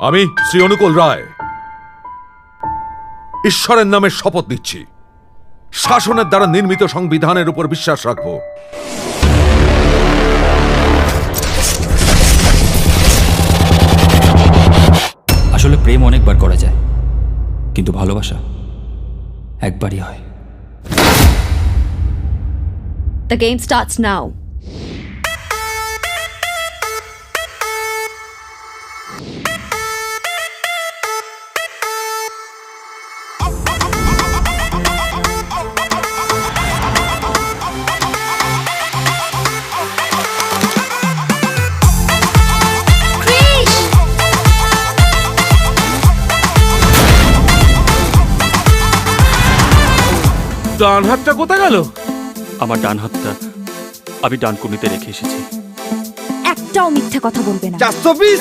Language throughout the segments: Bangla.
আমি শ্রী অনুকূল রায় ঈশ্বরের নামে শপথ নিচ্ছি শাসনের দ্বারা নির্মিত সংবিধানের উপর বিশ্বাস রাখব। আসলে প্রেম অনেকবার করা যায়, কিন্তু ভালোবাসা একবারই হয়। The game starts now. ডান হাতটা কোথায় গেল? আমার ডান হাতটা আমি ডানকুনিতে রেখে এসেছি। একটাও মিথ্যে কথা বলবে না। 420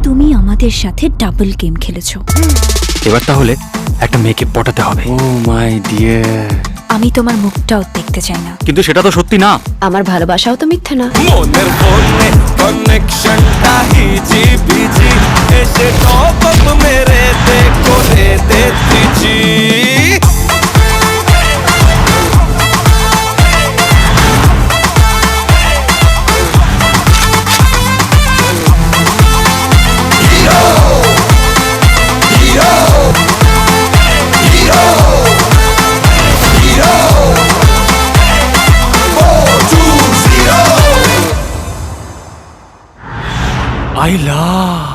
তুমি আমাদের সাথে ডাবল গেম খেলেছো। এবার তাহলে একটা মেয়েকে পটাতে হবে। ও মাই ডিয়ার, আমি তোমার মুখটাও দেখতে চাই না। কিন্তু সেটা তো সত্যি না। আমার ভালোবাসাও তো মিথ্যে না। মনের ফোনে কানেকশনটা হিজি বিজি এসে টপ আপ মেরে দে করে দে দিজি। I love